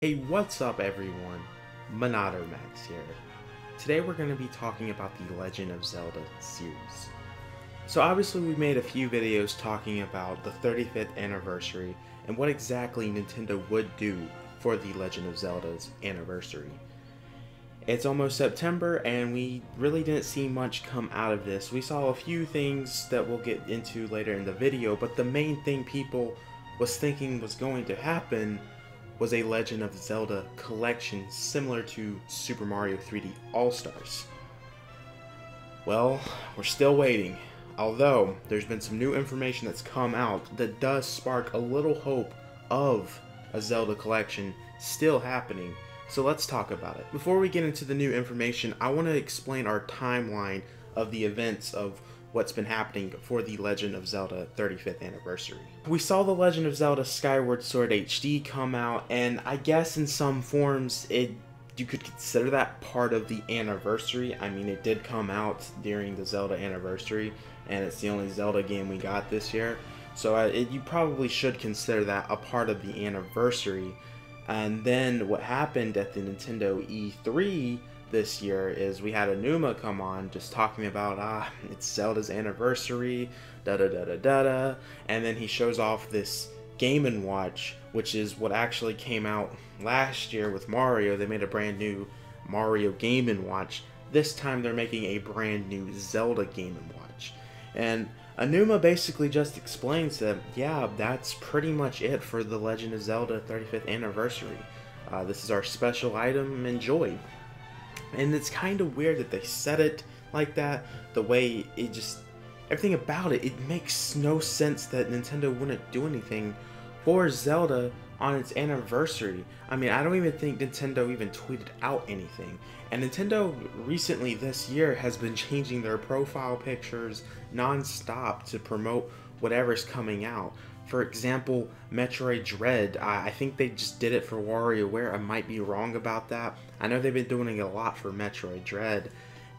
Hey, what's up everyone? MonadoMax here. Today we're going to be talking about the Legend of Zelda series. So obviously we made a few videos talking about the 35th anniversary and what exactly Nintendo would do for the Legend of Zelda's anniversary. It's almost September and we really didn't see much come out of this. We saw a few things that we'll get into later in the video, but the main thing people was thinking was going to happen was a Legend of Zelda collection similar to Super Mario 3D All-Stars. Well, we're still waiting, although there's been some new information that's come out that does spark a little hope of a Zelda collection still happening, so let's talk about it. Before we get into the new information, I want to explain our timeline of the events of what's been happening for the Legend of Zelda 35th anniversary. We saw the Legend of Zelda Skyward Sword HD come out, and I guess in some forms you could consider that part of the anniversary. I mean, it did come out during the Zelda anniversary, and it's the only Zelda game we got this year, so you probably should consider that a part of the anniversary. And then what happened at the Nintendo E3 this year is we had Aonuma come on just talking about it's Zelda's anniversary, da da da da da da, and then he shows off this Game & Watch, which is what actually came out last year with Mario. They made a brand new Mario Game & Watch. This time they're making a brand new Zelda Game & Watch, and Aonuma basically just explains that, yeah, that's pretty much it for the Legend of Zelda 35th anniversary. This is our special item, enjoy. And it's kind of weird that they said it like that, the way it just, everything about it, it makes no sense that Nintendo wouldn't do anything for Zelda on its anniversary. I mean, I don't even think Nintendo even tweeted out anything. And Nintendo recently this year has been changing their profile pictures non-stop to promote whatever's coming out. For example, Metroid Dread, I think they just did it for WarioWare. I might be wrong about that. I know they've been doing it a lot for Metroid Dread,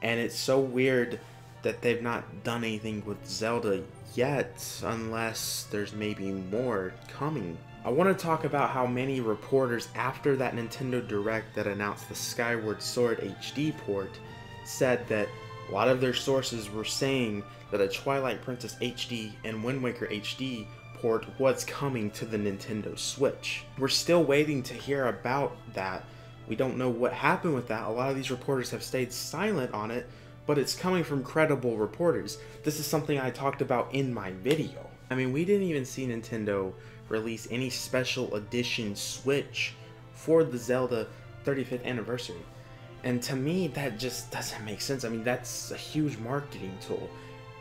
and it's so weird that they've not done anything with Zelda yet, unless there's maybe more coming. I want to talk about how many reporters after that Nintendo Direct that announced the Skyward Sword HD port said that a lot of their sources were saying that a Twilight Princess HD and Wind Waker HD port was coming to the Nintendo Switch. We're still waiting to hear about that. We don't know what happened with that. A lot of these reporters have stayed silent on it, but it's coming from credible reporters. This is something I talked about in my video. I mean, we didn't even see Nintendo release any special edition Switch for the Zelda 35th anniversary. And to me, that just doesn't make sense. I mean, that's a huge marketing tool.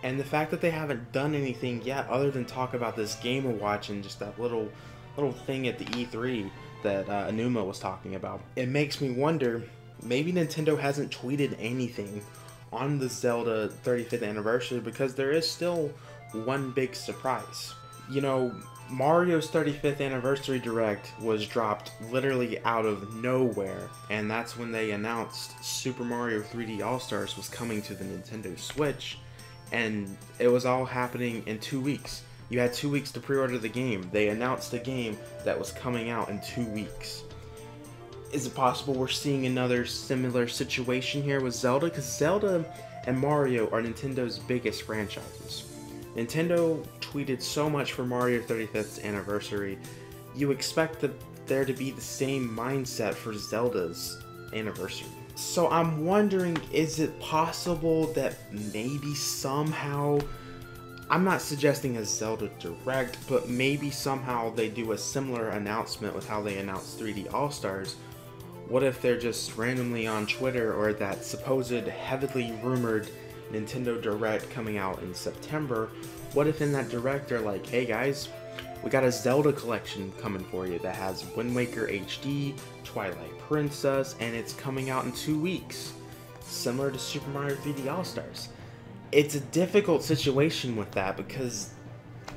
And the fact that they haven't done anything yet other than talk about this Game & Watch and just that little thing at the E3 that Aonuma was talking about, it makes me wonder, maybe Nintendo hasn't tweeted anything on the Zelda 35th anniversary because there is still one big surprise. You know, Mario's 35th anniversary Direct was dropped literally out of nowhere, and that's when they announced Super Mario 3D All-Stars was coming to the Nintendo Switch. And it was all happening in 2 weeks. You had 2 weeks to pre-order the game. They announced a game that was coming out in 2 weeks. Is it possible we're seeing another similar situation here with Zelda? Because Zelda and Mario are Nintendo's biggest franchises. Nintendo tweeted so much for Mario 35th anniversary. You expect there to be the same mindset for Zelda's anniversary. So I'm wondering, is it possible that maybe somehow, I'm not suggesting a Zelda Direct, but maybe somehow they do a similar announcement with how they announced 3D All-Stars? What if they're just randomly on Twitter, or that supposed heavily rumored Nintendo Direct coming out in September? What if in that Direct they're like, hey guys, we got a Zelda collection coming for you that has Wind Waker HD, Twilight Princess, and it's coming out in 2 weeks, similar to Super Mario 3D All-Stars. It's a difficult situation with that because,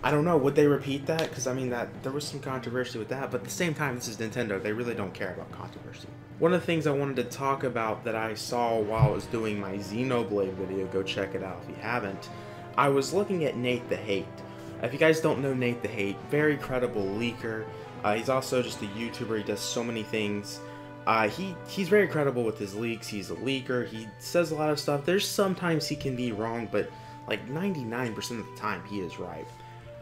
I don't know, would they repeat that? Because I mean, there was some controversy with that, but at the same time, this is Nintendo, they really don't care about controversy. One of the things I wanted to talk about that I saw while I was doing my Xenoblade video, go check it out if you haven't, I was looking at Nate the Hate. If you guys don't know Nate the Hate, very credible leaker, He's also just a YouTuber. He does so many things. He's very credible with his leaks. He's a leaker. He says a lot of stuff. There's sometimes he can be wrong, but like 99% of the time he is right.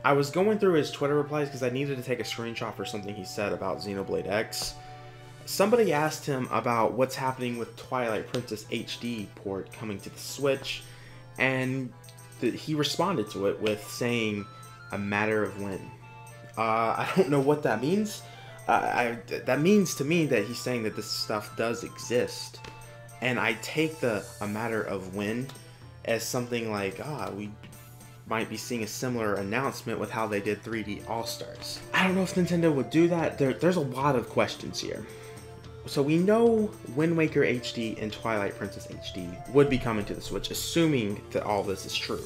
I was going through his Twitter replies because I needed to take a screenshot for something he said about Xenoblade X. Somebody asked him about what's happening with Twilight Princess HD port coming to the Switch, and he responded to it with saying, "A matter of when." I don't know what that means. That means to me that he's saying that this stuff does exist, and I take the "a matter of when" as something like, we might be seeing a similar announcement with how they did 3D All-Stars. I don't know if Nintendo would do that. There's a lot of questions here. So we know Wind Waker HD and Twilight Princess HD would be coming to the Switch, assuming that all this is true.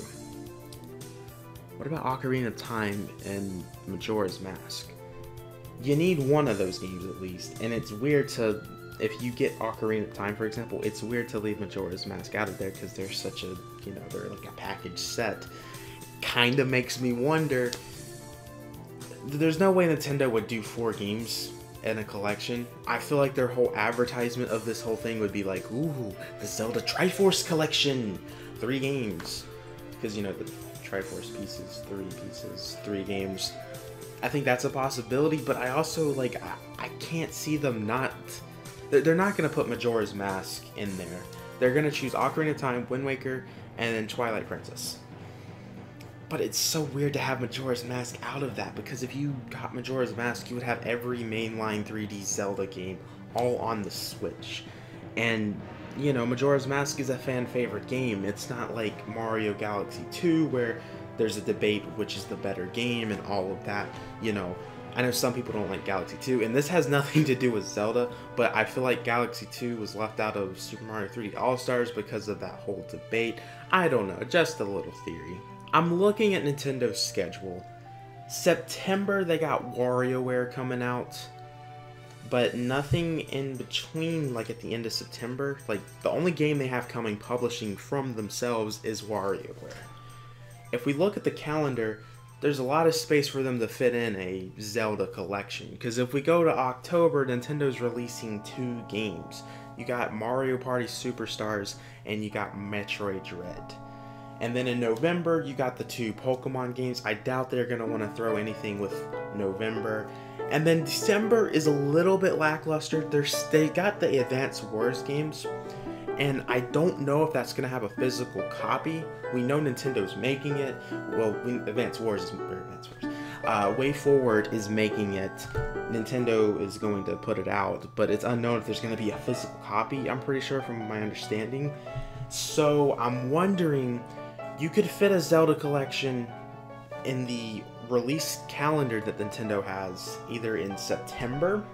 What about Ocarina of Time and Majora's Mask? You need one of those games at least, and it's weird to, if you get Ocarina of Time, for example, it's weird to leave Majora's Mask out of there because they're such a, they're like a package set. Kind of makes me wonder, there's no way Nintendo would do 4 games in a collection. I feel like their whole advertisement of this whole thing would be like, ooh, the Zelda Triforce Collection, 3 games. Because, the Triforce pieces, 3 games. I think that's a possibility, but I also, I can't see them not... They're not going to put Majora's Mask in there. They're going to choose Ocarina of Time, Wind Waker, and then Twilight Princess. But it's so weird to have Majora's Mask out of that, because if you got Majora's Mask, you would have every mainline 3D Zelda game all on the Switch. And, Majora's Mask is a fan favorite game. It's not like Mario Galaxy 2, where there's a debate which is the better game and all of that. I know some people don't like Galaxy 2, and this has nothing to do with Zelda, but I feel like Galaxy 2 was left out of Super Mario 3D All-Stars because of that whole debate. I don't know, just a little theory. I'm looking at Nintendo's schedule. September, they got WarioWare coming out, but nothing in between, at the end of September. The only game they have coming publishing from themselves is WarioWare. If we look at the calendar, there's a lot of space for them to fit in a Zelda collection, because if we go to October, Nintendo's releasing 2 games. You got Mario Party Superstars, and you got Metroid Dread. And then in November, you got the 2 Pokemon games. I doubt they're going to want to throw anything with November. And then December is a little bit lackluster. They got the Advance Wars games, and I don't know if that's going to have a physical copy. We know Nintendo's making it. Well, Advance Wars is... Way Forward is making it. Nintendo is going to put it out, but it's unknown if there's going to be a physical copy, I'm pretty sure, from my understanding. So I'm wondering... You could fit a Zelda collection in the release calendar that Nintendo has, either in September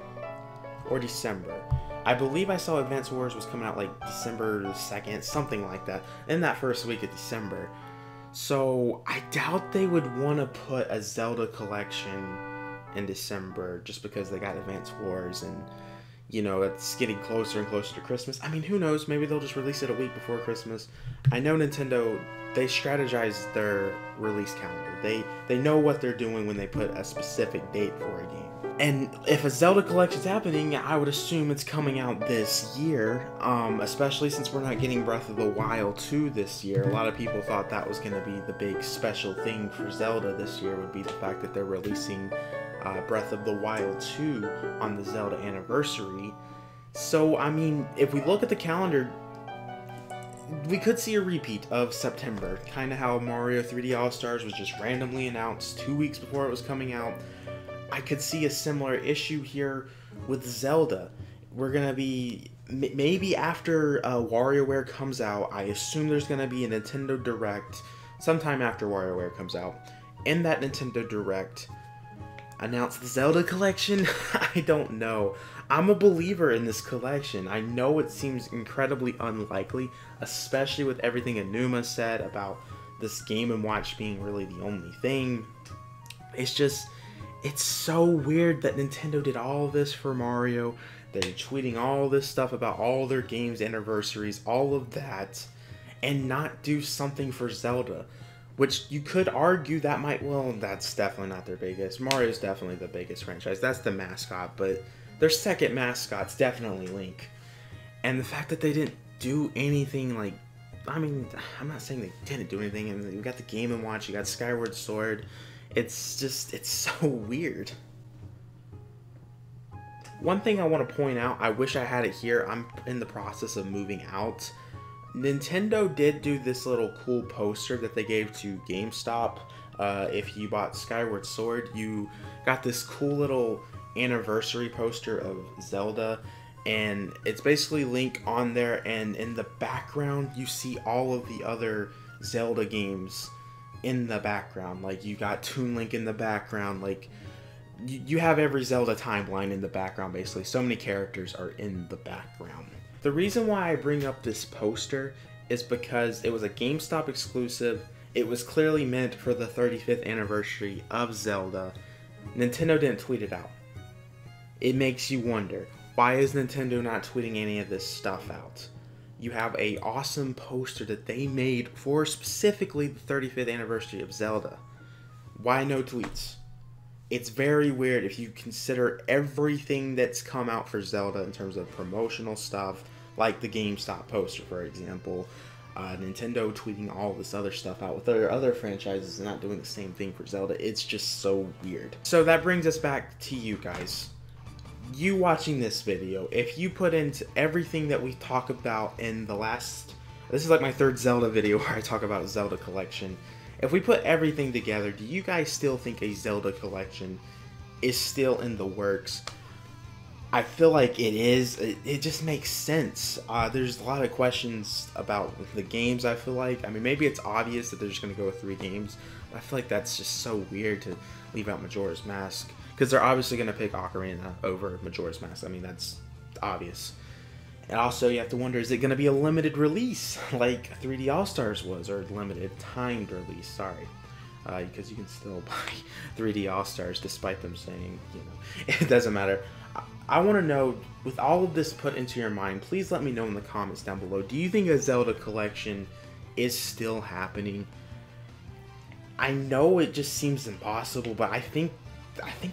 or December. I believe I saw Advance Wars was coming out December 2nd, something like that, in that first week of December. So I doubt they would want to put a Zelda collection in December just because they got Advance Wars and, it's getting closer and closer to Christmas. I mean, who knows? Maybe they'll just release it a week before Christmas. I know Nintendo, they strategize their release calendar. They know what they're doing when they put a specific date for a game. And if a Zelda collection's happening, I would assume it's coming out this year, especially since we're not getting Breath of the Wild 2 this year. A lot of people thought that was going to be the big special thing for Zelda this year, would be the fact that they're releasing Breath of the Wild 2 on the Zelda anniversary. So, I mean, if we look at the calendar, we could see a repeat of September, kind of how Mario 3D All-Stars was just randomly announced 2 weeks before it was coming out. I could see a similar issue here with Zelda. We're going to be, maybe after WarioWare comes out, I assume there's going to be a Nintendo Direct sometime after WarioWare comes out. In that Nintendo Direct, announce the Zelda collection? I don't know. I'm a believer in this collection. I know it seems incredibly unlikely, especially with everything Anuma said about this Game & Watch being really the only thing. It's just, it's so weird that Nintendo did all this for Mario. They're tweeting all this stuff about all their games' anniversaries, all of that, and not do something for Zelda. which you could argue that might, well, that's definitely not their biggest. Mario's definitely the biggest franchise. That's the mascot, but their second mascot's definitely Link. And the fact that they didn't do anything like, I mean, I'm not saying they didn't do anything. I mean, you got the Game & Watch, you got Skyward Sword. It's just, it's so weird. One thing I want to point out, I wish I had it here. I'm in the process of moving out. Nintendo did do this little cool poster that they gave to GameStop. If you bought Skyward Sword, you got this cool little anniversary poster of Zelda. And it's basically Link on there, and in the background you see all of the other Zelda games in the background. Like, you got Toon Link in the background, like you have every Zelda timeline in the background basically. So many characters are in the background. The reason why I bring up this poster is because it was a GameStop exclusive. It was clearly meant for the 35th anniversary of Zelda. Nintendo didn't tweet it out. It makes you wonder, why is Nintendo not tweeting any of this stuff out? You have an awesome poster that they made for specifically the 35th anniversary of Zelda. Why no tweets? It's very weird if you consider everything that's come out for Zelda in terms of promotional stuff, like the GameStop poster, for example. Nintendo tweeting all this other stuff out with their other franchises and not doing the same thing for Zelda. It's just so weird. So that brings us back to you guys. You watching this video, if you put into everything that we talk about in the last, this is like my third Zelda video where I talk about a Zelda collection. If we put everything together, do you guys still think a Zelda collection is still in the works? I feel like it is. It just makes sense. There's a lot of questions about the games, I feel like. I mean, maybe it's obvious that they're just going to go with 3 games, but I feel like that's just so weird to leave out Majora's Mask. Because they're obviously going to pick Ocarina over Majora's Mask. I mean, that's obvious. And also, you have to wonder, is it going to be a limited release like 3D All-Stars was, or limited timed release? Sorry. Because you can still buy 3D All-Stars despite them saying, you know, it doesn't matter. I want to know, with all of this put into your mind, please let me know in the comments down below. Do you think a Zelda collection is still happening? I know it just seems impossible, but I think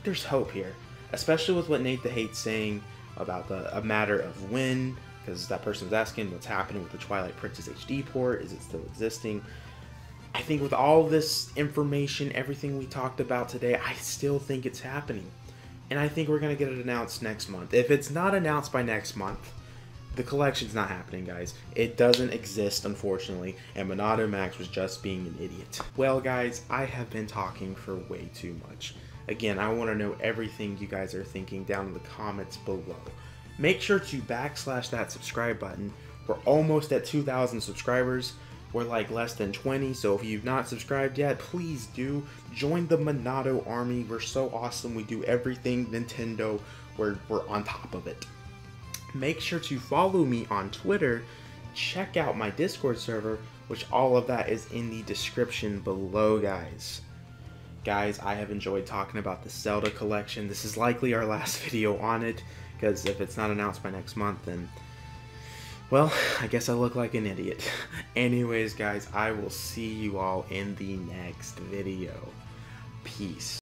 there's hope here, especially with what Nate the Hate's saying about a matter of when, because that person was asking what's happening with the Twilight Princess HD port. Is it still existing? I think with all this information, everything we talked about today, I still think it's happening. And I think we're going to get it announced next month. If it's not announced by next month, the collection's not happening, guys. It doesn't exist, unfortunately, and MonadoMax was just being an idiot. Well, guys, I have been talking for way too much. Again, I want to know everything you guys are thinking down in the comments below. Make sure to backslash that subscribe button. We're almost at 2,000 subscribers. We're like less than 20, so if you've not subscribed yet, please do. Join the Monado army. We're so awesome. We do everything Nintendo. We're on top of it. Make sure to follow me on Twitter. Check out my Discord server, which all of that is in the description below, guys. Guys, I have enjoyed talking about the Zelda collection. This is likely our last video on it, because if it's not announced by next month, then, well, I guess I look like an idiot. Anyways, guys, I will see you all in the next video. Peace.